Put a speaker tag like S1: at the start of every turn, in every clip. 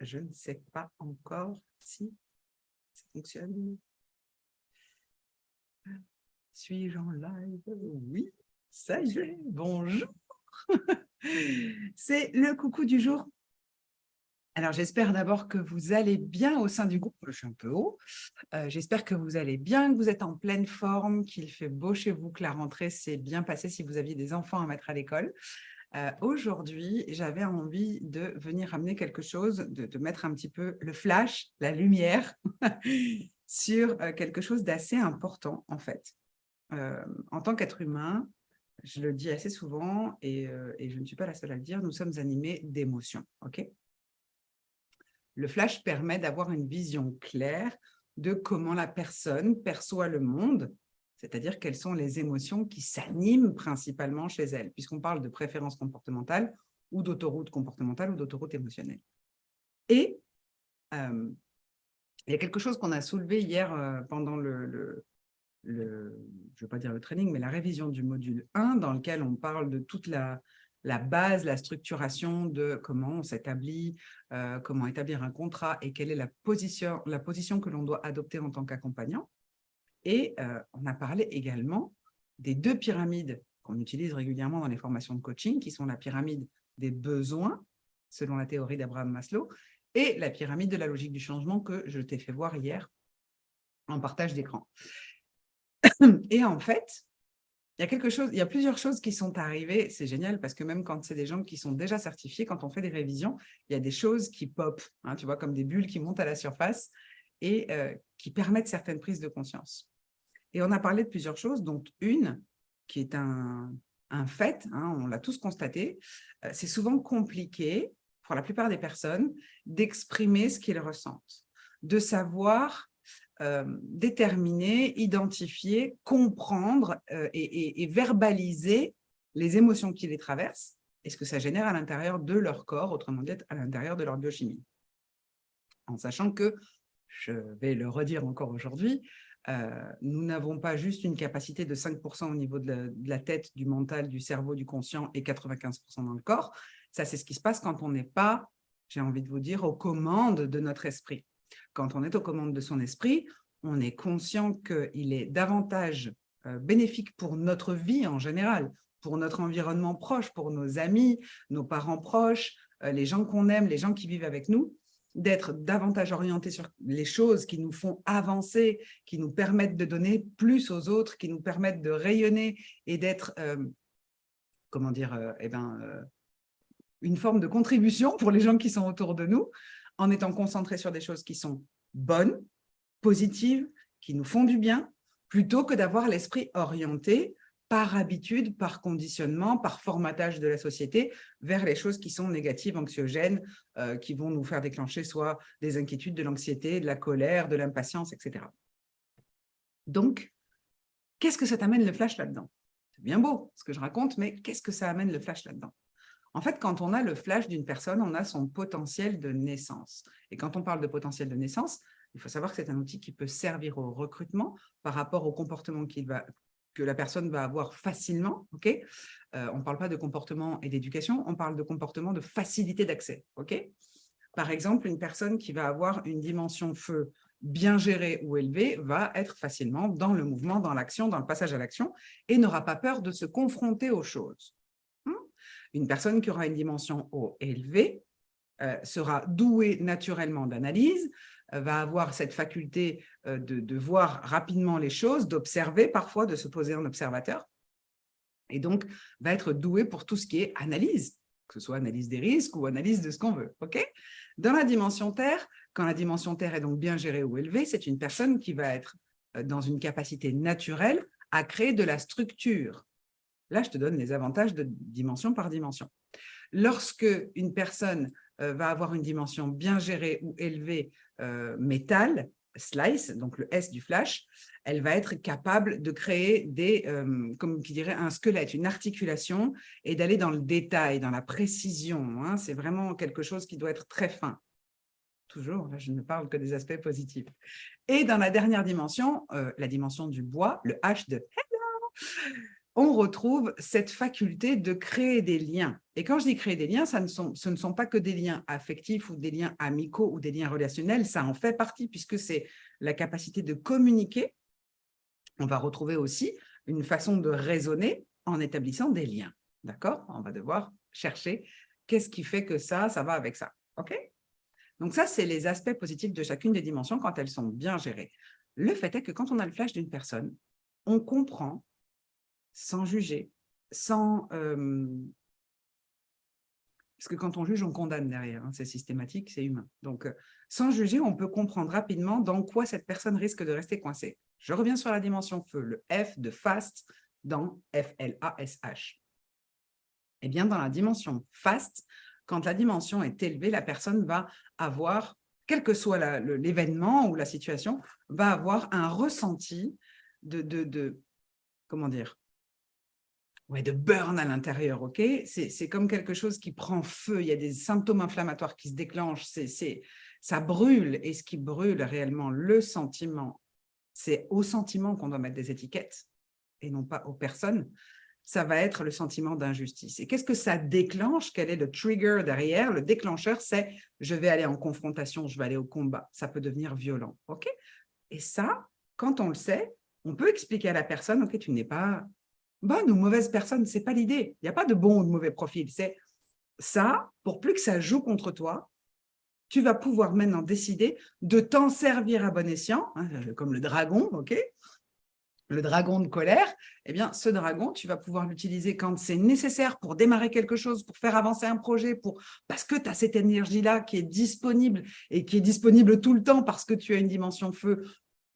S1: Je ne sais pas encore si ça fonctionne. Suis-je en live? Oui, ça y est, bonjour. C'est le coucou du jour. Alors, j'espère d'abord que vous allez bien au sein du groupe. Je suis un peu haut. J'espère que vous allez bien, que vous êtes en pleine forme, qu'il fait beau chez vous, que la rentrée s'est bien passée si vous aviez des enfants à mettre à l'école. Aujourd'hui, j'avais envie de venir amener quelque chose, de mettre un petit peu le flash, la lumière sur quelque chose d'assez important, en fait. En tant qu'être humain, je le dis assez souvent et je ne suis pas la seule à le dire, nous sommes animés d'émotions. Okay, le flash permet d'avoir une vision claire de comment la personne perçoit le monde, c'est-à-dire quelles sont les émotions qui s'animent principalement chez elle, puisqu'on parle de préférence comportementale ou d'autoroute comportementale ou d'autoroute émotionnelle. Et il y a quelque chose qu'on a soulevé hier pendant je ne veux pas dire le training, mais la révision du module 1, dans lequel on parle de toute la base, la structuration de comment on s'établit, comment établir un contrat et quelle est la position que l'on doit adopter en tant qu'accompagnant. Et on a parlé également des deux pyramides qu'on utilise régulièrement dans les formations de coaching, qui sont la pyramide des besoins, selon la théorie d'Abraham Maslow, et la pyramide de la logique du changement que je t'ai fait voir hier en partage d'écran. Et en fait, il y a plusieurs choses qui sont arrivées. C'est génial parce que même quand c'est des gens qui sont déjà certifiés, quand on fait des révisions, il y a des choses qui pop, hein, tu vois, comme des bulles qui montent à la surface et qui permettent certaines prises de conscience. Et on a parlé de plusieurs choses, dont une qui est un fait, hein, on l'a tous constaté, c'est souvent compliqué pour la plupart des personnes d'exprimer ce qu'ils ressentent, de savoir déterminer, identifier, comprendre et verbaliser les émotions qui les traversent et ce que ça génère à l'intérieur de leur corps, autrement dit, à l'intérieur de leur biochimie. En sachant que, je vais le redire encore aujourd'hui, nous n'avons pas juste une capacité de 5% au niveau de la tête, du mental, du cerveau, du conscient et 95% dans le corps. Ça, c'est ce qui se passe quand on n'est pas, j'ai envie de vous dire, aux commandes de notre esprit. Quand on est aux commandes de son esprit, on est conscient qu'il est davantage bénéfique pour notre vie en général, pour notre environnement proche, pour nos amis, nos parents proches, les gens qu'on aime, les gens qui vivent avec nous, d'être davantage orientés sur les choses qui nous font avancer, qui nous permettent de donner plus aux autres, qui nous permettent de rayonner et d'être, une forme de contribution pour les gens qui sont autour de nous, en étant concentrés sur des choses qui sont bonnes, positives, qui nous font du bien, plutôt que d'avoir l'esprit orienté par habitude, par conditionnement, par formatage de la société, vers les choses qui sont négatives, anxiogènes, qui vont nous faire déclencher soit des inquiétudes, de l'anxiété, de la colère, de l'impatience, etc. Donc, qu'est-ce que ça t'amène le flash là-dedans? C'est bien beau ce que je raconte, mais qu'est-ce que ça amène le flash là-dedans? En fait, quand on a le flash d'une personne, on a son potentiel de naissance. Et quand on parle de potentiel de naissance, il faut savoir que c'est un outil qui peut servir au recrutement par rapport au comportement que la personne va avoir facilement. Okay, on ne parle pas de comportement et d'éducation, on parle de comportement de facilité d'accès. Okay, par exemple, une personne qui va avoir une dimension feu bien gérée ou élevée va être facilement dans le mouvement, dans l'action, dans le passage à l'action et n'aura pas peur de se confronter aux choses. Une personne qui aura une dimension eau élevée sera douée naturellement d'analyse, va avoir cette faculté de voir rapidement les choses, d'observer parfois, de se poser en observateur, et donc va être douée pour tout ce qui est analyse, que ce soit analyse des risques ou analyse de ce qu'on veut. Okay, dans la dimension Terre, quand la dimension Terre est donc bien gérée ou élevée, c'est une personne qui va être dans une capacité naturelle à créer de la structure. Là, je te donne les avantages de dimension par dimension. Lorsque une personne va avoir une dimension bien gérée ou élevée métal, slice, donc le S du flash, elle va être capable de créer comme qui dirait un squelette, une articulation et d'aller dans le détail, dans la précision. Hein. C'est vraiment quelque chose qui doit être très fin. Toujours, là, je ne parle que des aspects positifs. Et dans la dernière dimension, la dimension du bois, le H de hello, on retrouve cette faculté de créer des liens. Et quand je dis créer des liens, ce ne sont pas que des liens affectifs ou des liens amicaux ou des liens relationnels, ça en fait partie puisque c'est la capacité de communiquer. On va retrouver aussi une façon de raisonner en établissant des liens. D'accord? On va devoir chercher qu'est-ce qui fait que ça va avec ça. OK? Donc ça, c'est les aspects positifs de chacune des dimensions quand elles sont bien gérées. Le fait est que quand on a le flash d'une personne, on comprend sans juger, sans… parce que quand on juge, on condamne derrière, hein, c'est systématique, c'est humain. Donc, sans juger, on peut comprendre rapidement dans quoi cette personne risque de rester coincée. Je reviens sur la dimension feu, le F de fast dans FLASH. Eh bien, dans la dimension fast, quand la dimension est élevée, la personne va avoir, quel que soit l'événement ou la situation, va avoir un ressenti comment dire, ouais, de burn à l'intérieur, ok? C'est comme quelque chose qui prend feu, il y a des symptômes inflammatoires qui se déclenchent, ça brûle, et ce qui brûle réellement, le sentiment, c'est au sentiment qu'on doit mettre des étiquettes, et non pas aux personnes, ça va être le sentiment d'injustice. Et qu'est-ce que ça déclenche? Quel est le trigger derrière? Le déclencheur, c'est je vais aller en confrontation, je vais aller au combat. Ça peut devenir violent, ok? Et ça, quand on le sait, on peut expliquer à la personne, ok, tu n'es pas bonne ou mauvaise personne, ce n'est pas l'idée. Il n'y a pas de bon ou de mauvais profil. C'est ça, pour plus que ça joue contre toi, tu vas pouvoir maintenant décider de t'en servir à bon escient, hein, comme le dragon, ok? Le dragon de colère, eh bien, ce dragon, tu vas pouvoir l'utiliser quand c'est nécessaire pour démarrer quelque chose, pour faire avancer un projet, parce que tu as cette énergie-là qui est disponible et qui est disponible tout le temps parce que tu as une dimension feu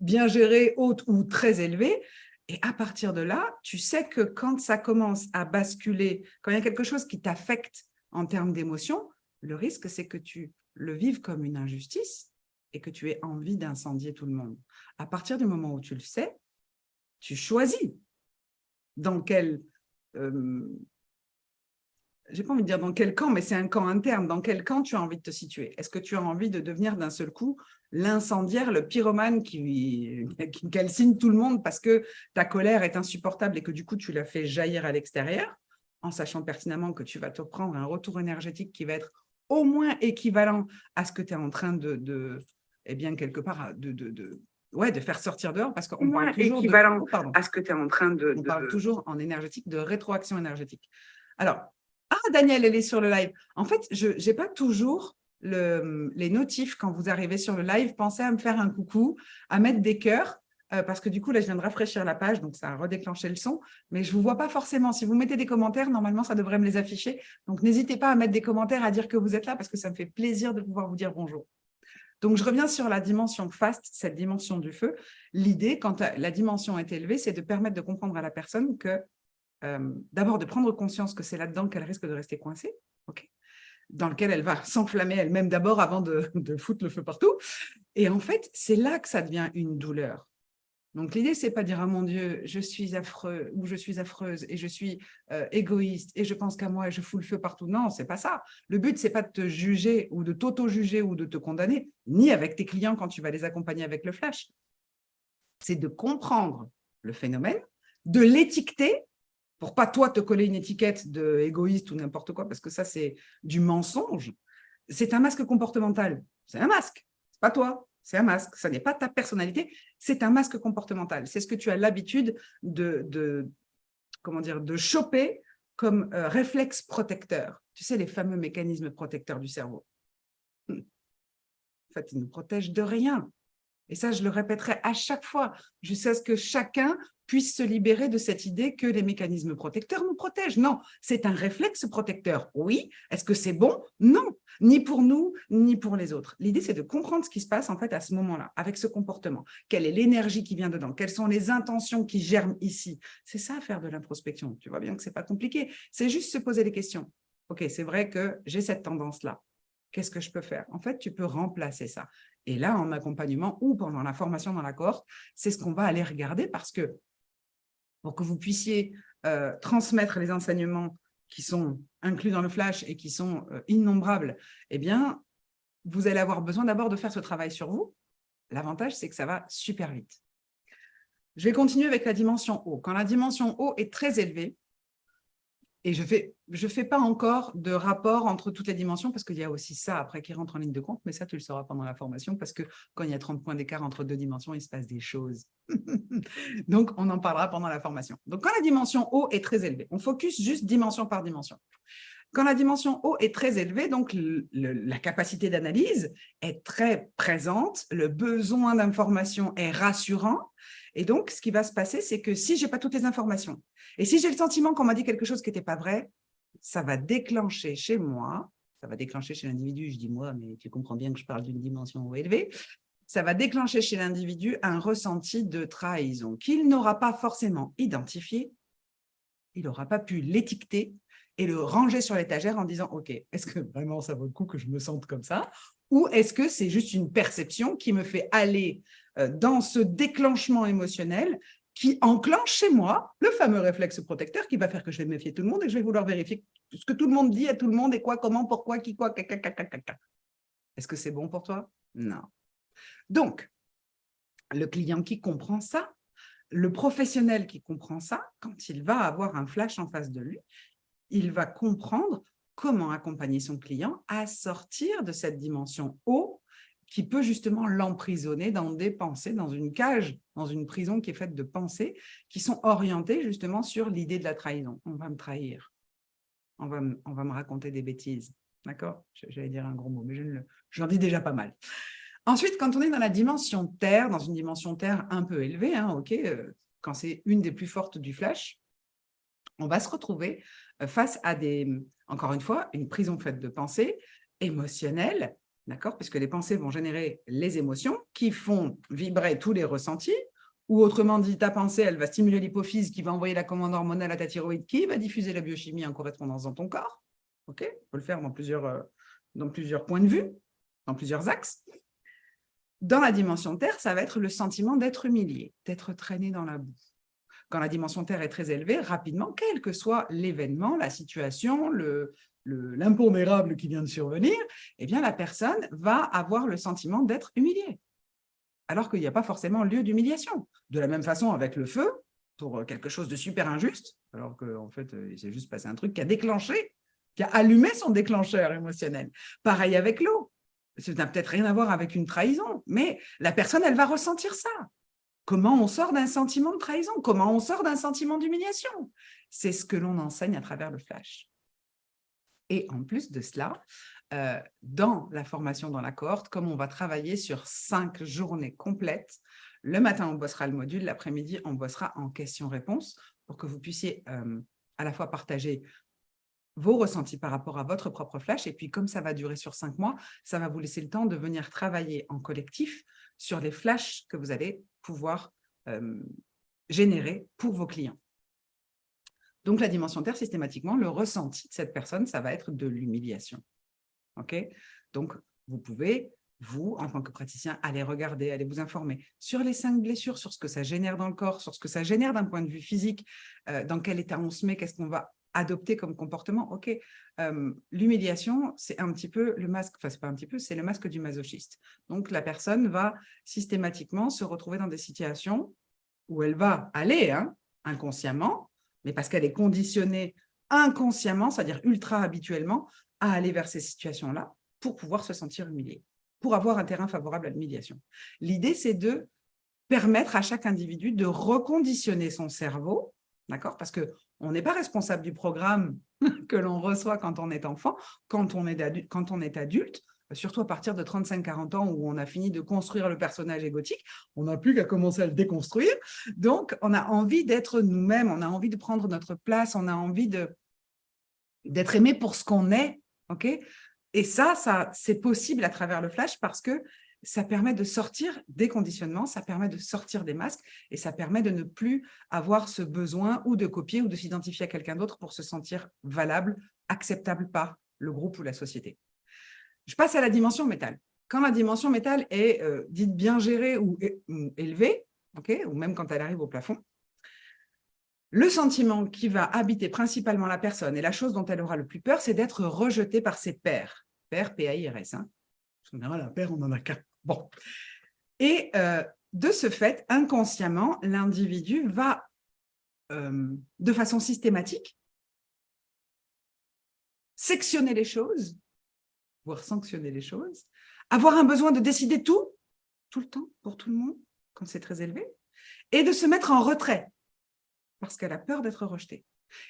S1: bien gérée, haute ou très élevée. Et à partir de là, tu sais que quand ça commence à basculer, quand il y a quelque chose qui t'affecte en termes d'émotion, le risque, c'est que tu le vives comme une injustice et que tu aies envie d'incendier tout le monde. À partir du moment où tu le sais, tu choisis dans quel, j'ai pas envie de dire dans quel camp, mais c'est un camp interne, dans quel camp tu as envie de te situer. Est-ce que tu as envie de devenir d'un seul coup l'incendiaire, le pyromane qui calcine tout le monde parce que ta colère est insupportable et que du coup tu la fais jaillir à l'extérieur, en sachant pertinemment que tu vas te prendre un retour énergétique qui va être au moins équivalent à ce que tu es en train eh bien, quelque part, de faire sortir dehors, parce qu'on parle toujours équivalent à ce que tu es en train on parle toujours en énergétique de rétroaction énergétique. Alors, Daniel, elle est sur le live. En fait, je n'ai pas toujours les notifs quand vous arrivez sur le live. Pensez à me faire un coucou, à mettre des cœurs, parce que du coup, là, je viens de rafraîchir la page, donc ça a redéclenché le son, mais je ne vous vois pas forcément. Si vous mettez des commentaires, normalement, ça devrait me les afficher. Donc, n'hésitez pas à mettre des commentaires, à dire que vous êtes là, parce que ça me fait plaisir de pouvoir vous dire bonjour. Donc, je reviens sur la dimension fast, cette dimension du feu. L'idée, quand la dimension est élevée, c'est de permettre de comprendre à la personne que, d'abord, de prendre conscience que c'est là-dedans qu'elle risque de rester coincée, okay, dans lequel elle va s'enflammer elle-même d'abord avant de foutre le feu partout. Et en fait, c'est là que ça devient une douleur. Donc, l'idée, c'est pas dire « Ah mon Dieu, je suis affreux ou je suis affreuse et je suis égoïste et je pense qu'à moi et je fous le feu partout ». Non, c'est pas ça. Le but, c'est pas de te juger ou de t'auto-juger ou de te condamner, ni avec tes clients quand tu vas les accompagner avec le flash. C'est de comprendre le phénomène, de l'étiqueter pour pas toi te coller une étiquette d'égoïste ou n'importe quoi, parce que ça, c'est du mensonge. C'est un masque comportemental. C'est un masque. C'est pas toi. C'est un masque. Ça n'est pas ta personnalité. C'est un masque comportemental. C'est ce que tu as l'habitude comment dire, de choper comme réflexe protecteur. Tu sais, les fameux mécanismes protecteurs du cerveau. En fait, ils ne nous protègent de rien. Et ça, je le répéterai à chaque fois, jusqu'à ce que chacun puisse se libérer de cette idée que les mécanismes protecteurs nous protègent. Non, c'est un réflexe protecteur. Oui. Est-ce que c'est bon? Non. Ni pour nous, ni pour les autres. L'idée, c'est de comprendre ce qui se passe en fait à ce moment-là, avec ce comportement. Quelle est l'énergie qui vient dedans? Quelles sont les intentions qui germent ici? C'est ça, faire de l'introspection. Tu vois bien que ce n'est pas compliqué. C'est juste se poser des questions. OK, c'est vrai que j'ai cette tendance-là. Qu'est-ce que je peux faire? En fait, tu peux remplacer ça. Et là, en accompagnement ou pendant la formation dans la cohorte, c'est ce qu'on va aller regarder parce que pour que vous puissiez transmettre les enseignements qui sont inclus dans le flash et qui sont innombrables, eh bien, vous allez avoir besoin d'abord de faire ce travail sur vous. L'avantage, c'est que ça va super vite. Je vais continuer avec la dimension haut. Quand la dimension haut est très élevée, et je fais pas encore de rapport entre toutes les dimensions parce qu'il y a aussi ça après qui rentre en ligne de compte, mais ça, tu le sauras pendant la formation parce que quand il y a 30 points d'écart entre deux dimensions, il se passe des choses. Donc, on en parlera pendant la formation. Donc, quand la dimension haut est très élevée, on focus juste dimension par dimension. Quand la dimension haut est très élevée, donc la capacité d'analyse est très présente, le besoin d'information est rassurant. Et donc, ce qui va se passer, c'est que si je n'ai pas toutes les informations, et si j'ai le sentiment qu'on m'a dit quelque chose qui n'était pas vrai, ça va déclencher chez moi, ça va déclencher chez l'individu, je dis moi, mais tu comprends bien que je parle d'une dimension haut élevée, ça va déclencher chez l'individu un ressenti de trahison qu'il n'aura pas forcément identifié, il n'aura pas pu l'étiqueter et le ranger sur l'étagère en disant « Ok, est-ce que vraiment ça vaut le coup que je me sente comme ça ?» ou est-ce que c'est juste une perception qui me fait aller dans ce déclenchement émotionnel qui enclenche chez moi le fameux réflexe protecteur qui va faire que je vais méfier tout le monde et que je vais vouloir vérifier ce que tout le monde dit à tout le monde et quoi, comment, pourquoi, qui, quoi, caca. Est-ce que c'est bon pour toi? Non. Donc, le client qui comprend ça, le professionnel qui comprend ça, quand il va avoir un flash en face de lui, il va comprendre comment accompagner son client à sortir de cette dimension haut qui peut justement l'emprisonner dans des pensées, dans une cage, dans une prison qui est faite de pensées qui sont orientées justement sur l'idée de la trahison. On va me trahir, on va me raconter des bêtises, d'accord? J'allais dire un gros mot, mais j'en dis déjà pas mal. Ensuite, quand on est dans la dimension Terre, dans une dimension Terre un peu élevée, quand c'est une des plus fortes du flash, on va se retrouver face à encore une fois, une prison faite de pensées émotionnelles, d'accord, puisque les pensées vont générer les émotions qui font vibrer tous les ressentis, ou autrement dit, ta pensée, elle va stimuler l'hypophyse qui va envoyer la commande hormonale à ta thyroïde qui va diffuser la biochimie en correspondance dans ton corps. Ok, on peut le faire dans plusieurs points de vue, dans plusieurs axes. Dans la dimension Terre, ça va être le sentiment d'être humilié, d'être traîné dans la boue. Quand la dimension Terre est très élevée, rapidement, quel que soit l'événement, la situation, l'impondérable qui vient de survenir, eh bien, la personne va avoir le sentiment d'être humiliée, alors qu'il n'y a pas forcément lieu d'humiliation. De la même façon avec le feu, pour quelque chose de super injuste, alors qu'en fait, il s'est juste passé un truc qui a déclenché, qui a allumé son déclencheur émotionnel. Pareil avec l'eau. Ça n'a peut-être rien à voir avec une trahison, mais la personne, elle va ressentir ça. Comment on sort d'un sentiment de trahison? Comment on sort d'un sentiment d'humiliation? C'est ce que l'on enseigne à travers le flash. Et en plus de cela, dans la formation dans la cohorte, comme on va travailler sur 5 journées complètes, le matin, on bossera le module, l'après-midi, on bossera en questions-réponses pour que vous puissiez à la fois partager vos ressentis par rapport à votre propre flash. Et puis, comme ça va durer sur 5 mois, ça va vous laisser le temps de venir travailler en collectif sur les flashs que vous allez pouvoir générer pour vos clients. Donc, la dimension Terre, systématiquement, le ressenti de cette personne, ça va être de l'humiliation. OK? Donc, vous pouvez, vous, en tant que praticien, aller regarder, aller vous informer sur les 5 blessures, sur ce que ça génère dans le corps, sur ce que ça génère d'un point de vue physique, dans quel état on se met, qu'est-ce qu'on va adopter comme comportement. OK, l'humiliation, c'est un petit peu le masque, enfin, c'est pas un petit peu, c'est le masque du masochiste. Donc, la personne va systématiquement se retrouver dans des situations où elle va aller inconsciemment, mais parce qu'elle est conditionnée inconsciemment, c'est-à-dire ultra habituellement, à aller vers ces situations-là pour pouvoir se sentir humiliée, pour avoir un terrain favorable à l'humiliation. L'idée, c'est de permettre à chaque individu de reconditionner son cerveau, d'accord? Parce qu'on n'est pas responsable du programme que l'on reçoit quand on est enfant, quand on est adulte, surtout à partir de 35-40 ans où on a fini de construire le personnage égotique, on n'a plus qu'à commencer à le déconstruire. Donc, on a envie d'être nous-mêmes, on a envie de prendre notre place, on a envie d'être aimé pour ce qu'on est, ok? Et ça c'est possible à travers le flash parce que ça permet de sortir des conditionnements, ça permet de sortir des masques et ça permet de ne plus avoir ce besoin ou de copier ou de s'identifier à quelqu'un d'autre pour se sentir valable, acceptable par le groupe ou la société. Je passe à la dimension métal. Quand la dimension métal est dite bien gérée ou élevée, okay, ou même quand elle arrive au plafond, le sentiment qui va habiter principalement la personne et la chose dont elle aura le plus peur, c'est d'être rejetée par ses pairs. Pairs, P-A-I-R-S. En général, un père, on en a 4. Bon. Et de ce fait, inconsciemment, l'individu va, de façon systématique, sectionner les choses, voire sanctionner les choses, avoir un besoin de décider tout le temps, pour tout le monde, quand c'est très élevé, et de se mettre en retrait, parce qu'elle a peur d'être rejetée.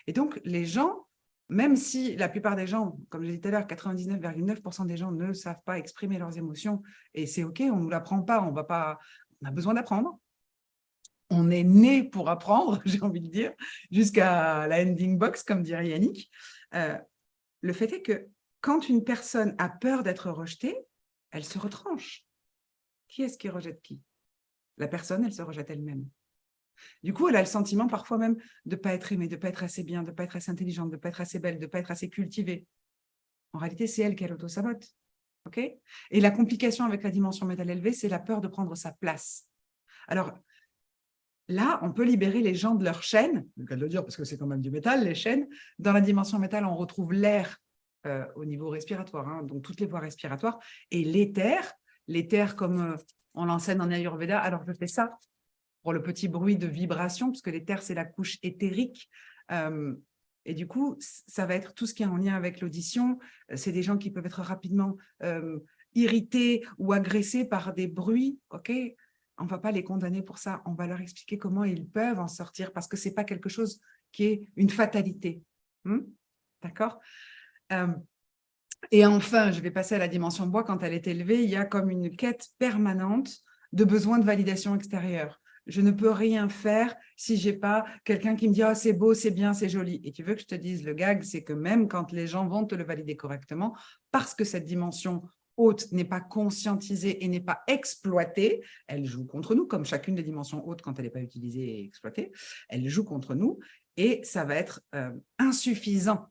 S1: Et donc, les gens, même si la plupart des gens, comme j'ai dit tout à l'heure, 99,9% des gens ne savent pas exprimer leurs émotions, et c'est OK, on ne nous l'apprend pas, on a besoin d'apprendre. On est né pour apprendre, j'ai envie de dire, jusqu'à la ending box, comme dirait Yannick. Le fait est que quand une personne a peur d'être rejetée, elle se retranche. Qui est-ce qui rejette qui? La personne, elle se rejette elle-même. Du coup, elle a le sentiment parfois même de ne pas être aimée, de ne pas être assez bien, de ne pas être assez intelligente, de ne pas être assez belle, de ne pas être assez cultivée. En réalité, c'est elle qui auto-sabote. Okay? Et la complication avec la dimension métal élevée, c'est la peur de prendre sa place. Alors, là, on peut libérer les gens de leur chaîne, le cas de le dire parce que c'est quand même du métal, les chaînes. Dans la dimension métal, on retrouve l'air au niveau respiratoire, hein, donc toutes les voies respiratoires, et l'éther comme on l'enseigne en Ayurveda. Alors, je fais ça pour le petit bruit de vibration, parce que l'éther, c'est la couche éthérique. Et du coup, ça va être tout ce qui est en lien avec l'audition. C'est des gens qui peuvent être rapidement irrités ou agressés par des bruits, ok ? On ne va pas les condamner pour ça, on va leur expliquer comment ils peuvent en sortir, parce que ce n'est pas quelque chose qui est une fatalité. D'accord ? Et enfin, je vais passer à la dimension bois. Quand elle est élevée, il y a comme une quête permanente de besoin de validation extérieure. Je ne peux rien faire si je n'ai pas quelqu'un qui me dit « Ah, c'est beau, c'est bien, c'est joli ». Et tu veux que je te dise, le gag, c'est que même quand les gens vont te le valider correctement, parce que cette dimension haute n'est pas conscientisée et n'est pas exploitée, elle joue contre nous, comme chacune des dimensions hautes quand elle n'est pas utilisée et exploitée, elle joue contre nous et ça va être insuffisant.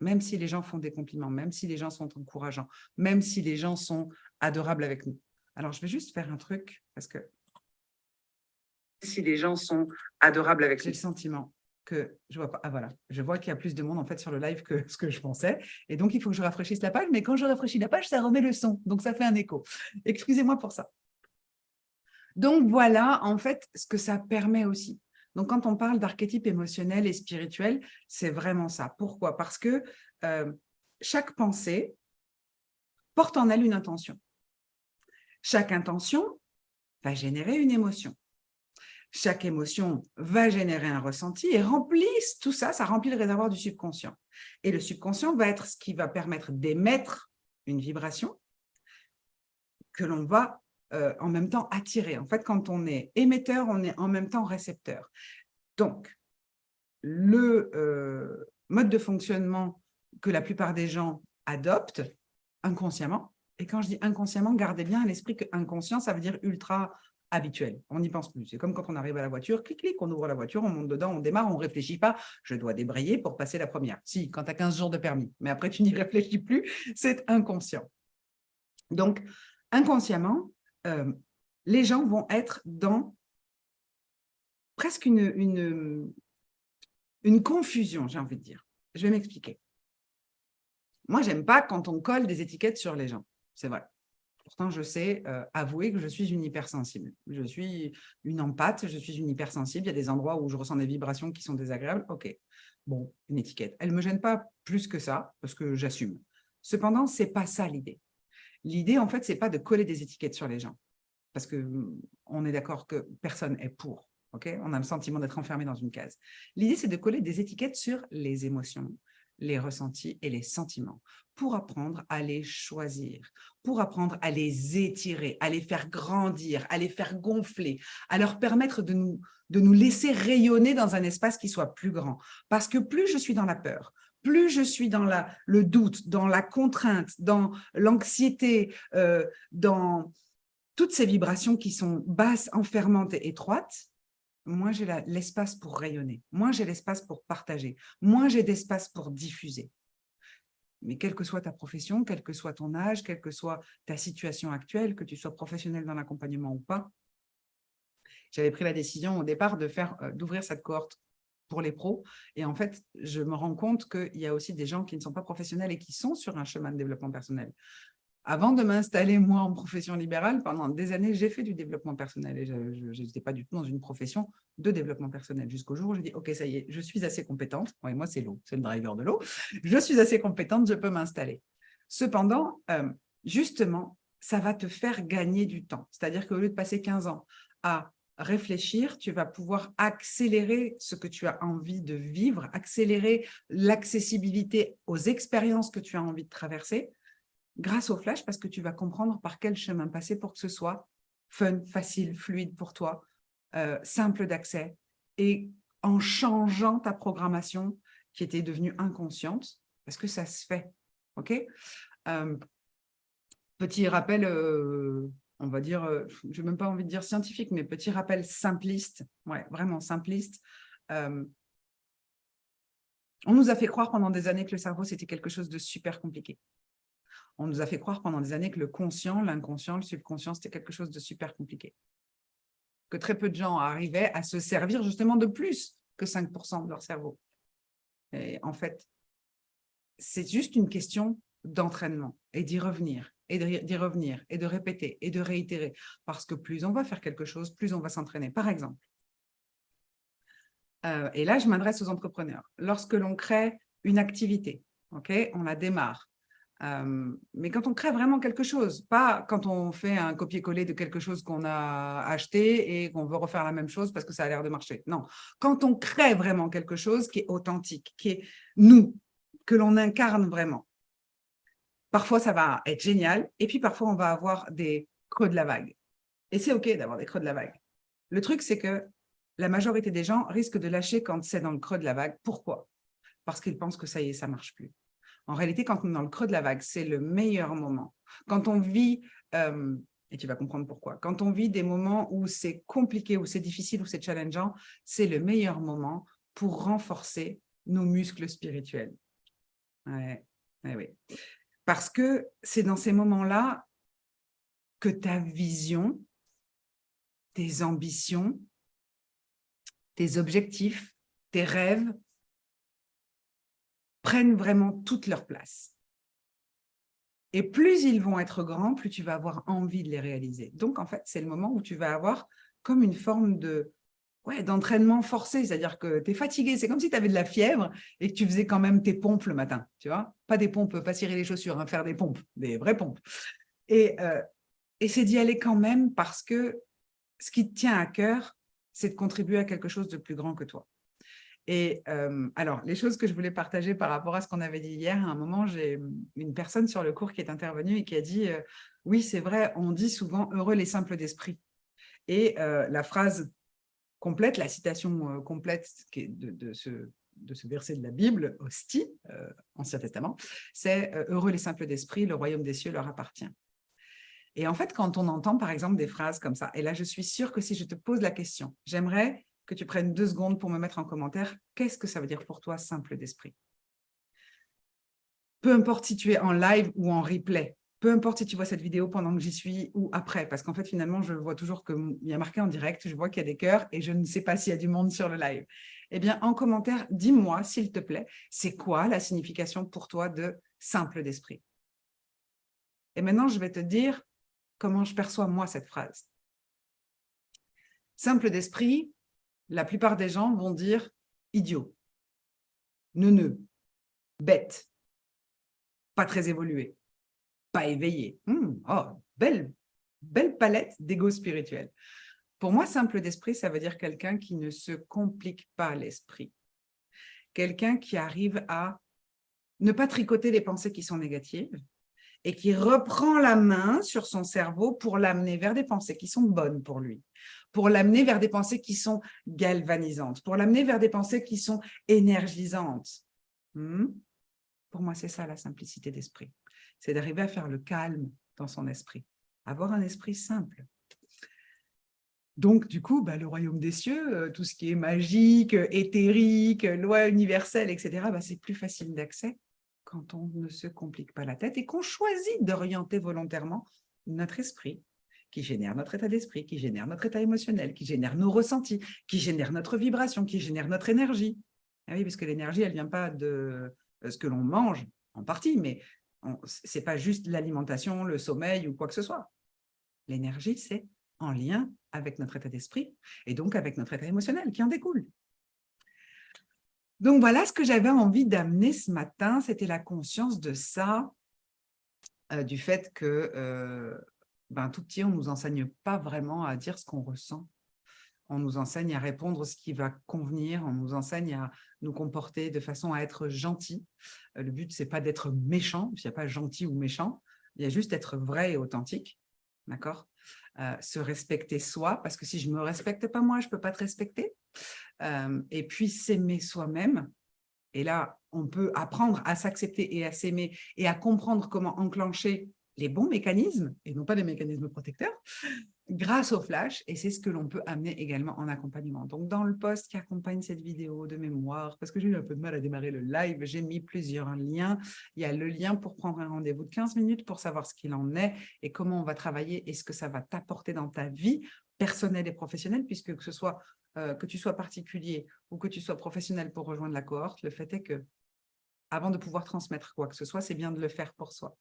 S1: Même si les gens font des compliments, même si les gens sont encourageants, même si les gens sont adorables avec nous. Alors, je vais juste faire un truc, parce que si les gens sont adorables avec nous, j'ai le sentiment que je vois pas. Ah voilà, je vois qu'il y a plus de monde en fait sur le live que ce que je pensais. Et donc, il faut que je rafraîchisse la page. Mais quand je rafraîchis la page, ça remet le son. Donc, ça fait un écho. Excusez-moi pour ça. Donc, voilà en fait ce que ça permet aussi. Donc, quand on parle d'archétype émotionnel et spirituel, c'est vraiment ça. Pourquoi? Parce que chaque pensée porte en elle une intention. Chaque intention va générer une émotion. Chaque émotion va générer un ressenti et remplisse tout ça, ça remplit le réservoir du subconscient. Et le subconscient va être ce qui va permettre d'émettre une vibration que l'on va en même temps attirer. En fait, quand on est émetteur, on est en même temps récepteur. Donc, le mode de fonctionnement que la plupart des gens adoptent inconsciemment, et quand je dis inconsciemment, gardez bien à l'esprit que inconscient, ça veut dire ultra habituel. On n'y pense plus. C'est comme quand on arrive à la voiture, clic, clic, on ouvre la voiture, on monte dedans, on démarre, on ne réfléchit pas. Je dois débrayer pour passer la première. Si, quand tu as 15 jours de permis. Mais après, tu n'y réfléchis plus. C'est inconscient. Donc, inconsciemment, les gens vont être dans presque une confusion, j'ai envie de dire. Je vais m'expliquer. Moi, j'aime pas quand on colle des étiquettes sur les gens. C'est vrai. Pourtant, je sais avouer que je suis une hypersensible. Je suis une empathe, je suis une hypersensible. Il y a des endroits où je ressens des vibrations qui sont désagréables. OK, bon, une étiquette. Elle ne me gêne pas plus que ça, parce que j'assume. Cependant, ce n'est pas ça l'idée. L'idée, en fait, ce n'est pas de coller des étiquettes sur les gens. Parce qu'on est d'accord que personne est pour. Okay, on a le sentiment d'être enfermé dans une case. L'idée, c'est de coller des étiquettes sur les émotions, les ressentis et les sentiments pour apprendre à les choisir, pour apprendre à les étirer, à les faire grandir, à les faire gonfler, à leur permettre de nous laisser rayonner dans un espace qui soit plus grand. Parce que plus je suis dans la peur, plus je suis dans le doute, dans la contrainte, dans l'anxiété, dans toutes ces vibrations qui sont basses, enfermantes et étroites, moins j'ai l'espace pour rayonner, moins j'ai l'espace pour partager, moins j'ai d'espace pour diffuser. Mais quelle que soit ta profession, quel que soit ton âge, quelle que soit ta situation actuelle, que tu sois professionnel dans l'accompagnement ou pas, j'avais pris la décision au départ d'ouvrir cette cohorte pour les pros. Et en fait, je me rends compte qu'il y a aussi des gens qui ne sont pas professionnels et qui sont sur un chemin de développement personnel. Avant de m'installer, moi, en profession libérale, pendant des années, j'ai fait du développement personnel et je n'étais pas du tout dans une profession de développement personnel jusqu'au jour où j'ai dit, OK, ça y est, je suis assez compétente. Oui, moi, c'est l'eau, c'est le driver de l'eau. Je suis assez compétente, je peux m'installer. Cependant, justement, ça va te faire gagner du temps. C'est-à-dire qu'au lieu de passer 15 ans à réfléchir, tu vas pouvoir accélérer ce que tu as envie de vivre, accélérer l'accessibilité aux expériences que tu as envie de traverser grâce au flash, parce que tu vas comprendre par quel chemin passer pour que ce soit fun, facile, fluide pour toi, simple d'accès, et en changeant ta programmation qui était devenue inconsciente, parce que ça se fait. OK ? Petit rappel, on va dire, je n'ai même pas envie de dire scientifique, mais petit rappel simpliste, ouais, vraiment simpliste. On nous a fait croire pendant des années que le cerveau, c'était quelque chose de super compliqué. On nous a fait croire pendant des années que le conscient, l'inconscient, le subconscient, c'était quelque chose de super compliqué. Que très peu de gens arrivaient à se servir justement de plus que 5% de leur cerveau. Et en fait, c'est juste une question d'entraînement et d'y revenir, et d'y revenir, et de répéter, et de réitérer. Parce que plus on va faire quelque chose, plus on va s'entraîner. Par exemple, et là, je m'adresse aux entrepreneurs. Lorsque l'on crée une activité, okay, on la démarre. Mais quand on crée vraiment quelque chose, pas quand on fait un copier-coller de quelque chose qu'on a acheté et qu'on veut refaire la même chose parce que ça a l'air de marcher. Non, quand on crée vraiment quelque chose qui est authentique, qui est nous, que l'on incarne vraiment. Parfois, ça va être génial et puis parfois, on va avoir des creux de la vague. Et c'est OK d'avoir des creux de la vague. Le truc, c'est que la majorité des gens risquent de lâcher quand c'est dans le creux de la vague. Pourquoi ? Parce qu'ils pensent que ça y est, ça ne marche plus. En réalité, quand on est dans le creux de la vague, c'est le meilleur moment. Quand on vit, et tu vas comprendre pourquoi, quand on vit des moments où c'est compliqué, où c'est difficile, où c'est challengeant, c'est le meilleur moment pour renforcer nos muscles spirituels. Ouais, ouais, oui. Parce que c'est dans ces moments-là que ta vision, tes ambitions, tes objectifs, tes rêves prennent vraiment toute leur place. Et plus ils vont être grands, plus tu vas avoir envie de les réaliser. Donc, en fait, c'est le moment où tu vas avoir comme une forme d'entraînement forcé. C'est-à-dire que tu es fatigué. C'est comme si tu avais de la fièvre et que tu faisais quand même tes pompes le matin. Tu vois ? Pas des pompes, pas cirer les chaussures, hein, faire des pompes, des vraies pompes. Et c'est d'y aller quand même parce que ce qui te tient à cœur, c'est de contribuer à quelque chose de plus grand que toi. Et alors, les choses que je voulais partager par rapport à ce qu'on avait dit hier, à un moment, j'ai une personne sur le cours qui est intervenue et qui a dit oui, c'est vrai, on dit souvent « heureux les simples d'esprit ». Et la phrase complète, la citation complète de ce verset de la Bible, Hostie, Ancien Testament, c'est « heureux les simples d'esprit, le royaume des cieux leur appartient ». Et en fait, quand on entend par exemple des phrases comme ça, et là, je suis sûre que si je te pose la question, j'aimerais que tu prennes 2 secondes pour me mettre en commentaire, qu'est-ce que ça veut dire pour toi, simple d'esprit ? Peu importe si tu es en live ou en replay, peu importe si tu vois cette vidéo pendant que j'y suis ou après, parce qu'en fait, finalement, je vois toujours qu'il y a marqué en direct, je vois qu'il y a des cœurs et je ne sais pas s'il y a du monde sur le live. Eh bien, en commentaire, dis-moi, s'il te plaît, c'est quoi la signification pour toi de simple d'esprit ? Et maintenant, je vais te dire comment je perçois moi cette phrase. Simple d'esprit, la plupart des gens vont dire idiot, neuneux, bête, pas très évolué, pas éveillé. Oh, belle palette d'ego spirituel. Pour moi, simple d'esprit, ça veut dire quelqu'un qui ne se complique pas l'esprit. Quelqu'un qui arrive à ne pas tricoter les pensées qui sont négatives et qui reprend la main sur son cerveau pour l'amener vers des pensées qui sont bonnes pour lui, pour l'amener vers des pensées qui sont galvanisantes, pour l'amener vers des pensées qui sont énergisantes. Pour moi, c'est ça la simplicité d'esprit. C'est d'arriver à faire le calme dans son esprit, avoir un esprit simple. Donc, du coup, le royaume des cieux, tout ce qui est magique, éthérique, loi universelle, etc., c'est plus facile d'accès quand on ne se complique pas la tête et qu'on choisit d'orienter volontairement notre esprit, qui génère notre état d'esprit, qui génère notre état émotionnel, qui génère nos ressentis, qui génère notre vibration, qui génère notre énergie. Ah oui, parce que l'énergie, elle ne vient pas de ce que l'on mange, en partie, mais Ce n'est pas juste l'alimentation, le sommeil ou quoi que ce soit. L'énergie, c'est en lien avec notre état d'esprit et donc avec notre état émotionnel qui en découle. Donc, voilà ce que j'avais envie d'amener ce matin, c'était la conscience de ça, du fait que tout petit, on ne nous enseigne pas vraiment à dire ce qu'on ressent. On nous enseigne à répondre ce qui va convenir, on nous enseigne à nous comporter de façon à être gentil. Le but, ce n'est pas d'être méchant, il n'y a pas gentil ou méchant, il y a juste d'être vrai et authentique, d'accord ? Se respecter soi, parce que si je ne me respecte pas moi, je ne peux pas te respecter. Et puis s'aimer soi-même. Et là, on peut apprendre à s'accepter et à s'aimer et à comprendre comment enclencher les bons mécanismes, et non pas les mécanismes protecteurs, grâce au flash, et c'est ce que l'on peut amener également en accompagnement. Donc, dans le post qui accompagne cette vidéo de mémoire, parce que j'ai eu un peu de mal à démarrer le live, j'ai mis plusieurs liens. Il y a le lien pour prendre un rendez-vous de 15 minutes pour savoir ce qu'il en est et comment on va travailler et ce que ça va t'apporter dans ta vie personnelle et professionnelle, puisque que ce soit que tu sois particulier ou que tu sois professionnel pour rejoindre la cohorte, le fait est que avant de pouvoir transmettre quoi que ce soit, c'est bien de le faire pour soi.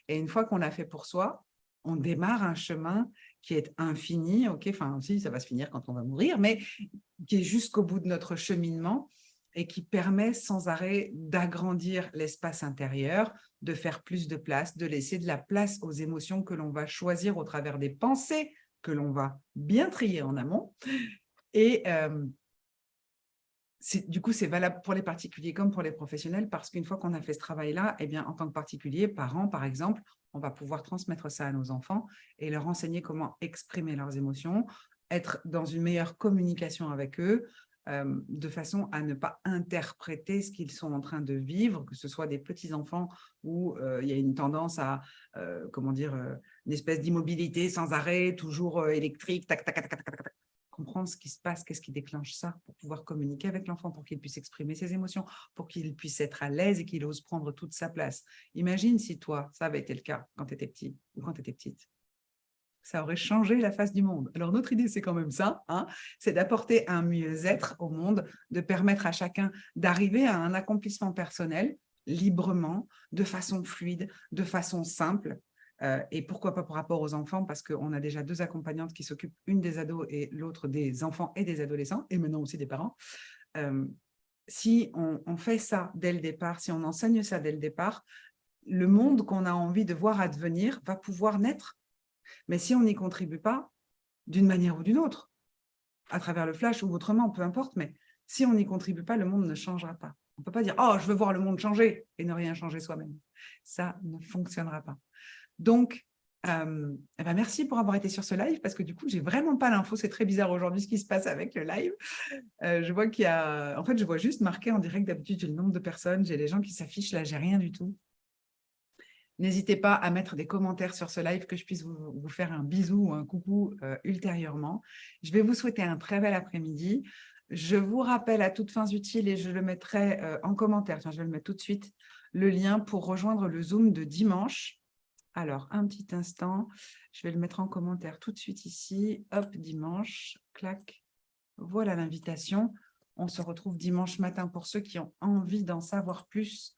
S1: Et une fois qu'on l'a fait pour soi, on démarre un chemin qui est infini, ok, enfin aussi ça va se finir quand on va mourir, mais qui est jusqu'au bout de notre cheminement et qui permet sans arrêt d'agrandir l'espace intérieur, de faire plus de place, de laisser de la place aux émotions que l'on va choisir au travers des pensées que l'on va bien trier en amont. Et du coup, c'est valable pour les particuliers comme pour les professionnels, parce qu'une fois qu'on a fait ce travail-là, eh bien, en tant que particulier, parents, par exemple, on va pouvoir transmettre ça à nos enfants et leur enseigner comment exprimer leurs émotions, être dans une meilleure communication avec eux, de façon à ne pas interpréter ce qu'ils sont en train de vivre, que ce soit des petits-enfants où il y a une tendance à, une espèce d'immobilité sans arrêt, toujours électrique, tac, tac, tac, tac, tac, tac. Comprendre ce qui se passe, qu'est-ce qui déclenche ça, pour pouvoir communiquer avec l'enfant, pour qu'il puisse exprimer ses émotions, pour qu'il puisse être à l'aise et qu'il ose prendre toute sa place. Imagine si toi, ça avait été le cas quand tu étais petit ou quand tu étais petite. Ça aurait changé la face du monde. Alors, notre idée, c'est quand même ça, hein, c'est d'apporter un mieux-être au monde, de permettre à chacun d'arriver à un accomplissement personnel librement, de façon fluide, de façon simple. Et pourquoi pas par rapport aux enfants, parce qu'on a déjà 2 accompagnantes qui s'occupent, une des ados et l'autre des enfants et des adolescents, et maintenant aussi des parents. Si on fait ça dès le départ, si on enseigne ça dès le départ, le monde qu'on a envie de voir advenir va pouvoir naître. Mais si on n'y contribue pas, d'une manière ou d'une autre, à travers le flash ou autrement, peu importe, mais si on n'y contribue pas, le monde ne changera pas. On ne peut pas dire « Oh, je veux voir le monde changer » et ne rien changer soi-même. Ça ne fonctionnera pas. Donc, merci pour avoir été sur ce live, parce que du coup, je n'ai vraiment pas l'info. C'est très bizarre aujourd'hui ce qui se passe avec le live. Je vois qu'il y a… En fait, je vois juste marqué en direct. D'habitude, j'ai le nombre de personnes, j'ai les gens qui s'affichent. Là, j'ai rien du tout. N'hésitez pas à mettre des commentaires sur ce live, que je puisse vous faire un bisou ou un coucou ultérieurement. Je vais vous souhaiter un très bel après-midi. Je vous rappelle à toutes fins utiles, et je le mettrai en commentaire, tiens, je vais le mettre tout de suite, le lien pour rejoindre le Zoom de dimanche. Alors, un petit instant, je vais le mettre en commentaire tout de suite ici. Hop, dimanche, clac. Voilà l'invitation. On se retrouve dimanche matin pour ceux qui ont envie d'en savoir plus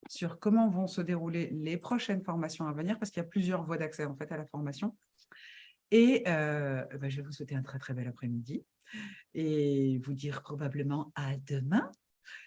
S1: sur comment vont se dérouler les prochaines formations à venir, parce qu'il y a plusieurs voies d'accès en fait à la formation. Et je vais vous souhaiter un très très bel après-midi et vous dire probablement à demain,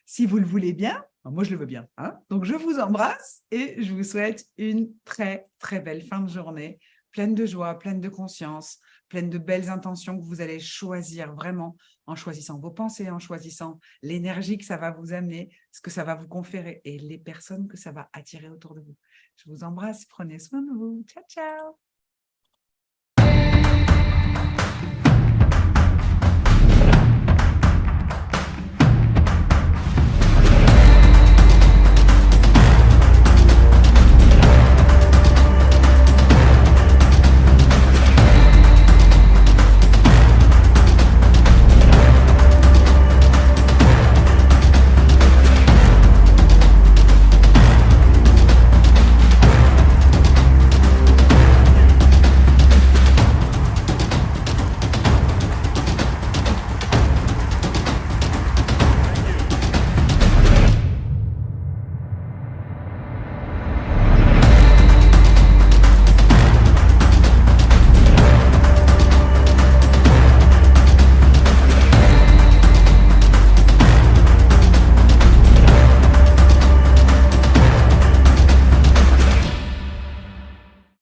S1: si vous le voulez bien. Moi, je le veux bien, hein. Donc, je vous embrasse et je vous souhaite une très très belle fin de journée, pleine de joie, pleine de conscience, pleine de belles intentions que vous allez choisir vraiment, en choisissant vos pensées, en choisissant l'énergie que ça va vous amener, ce que ça va vous conférer et les personnes que ça va attirer autour de vous. Je vous embrasse, prenez soin de vous. Ciao, ciao.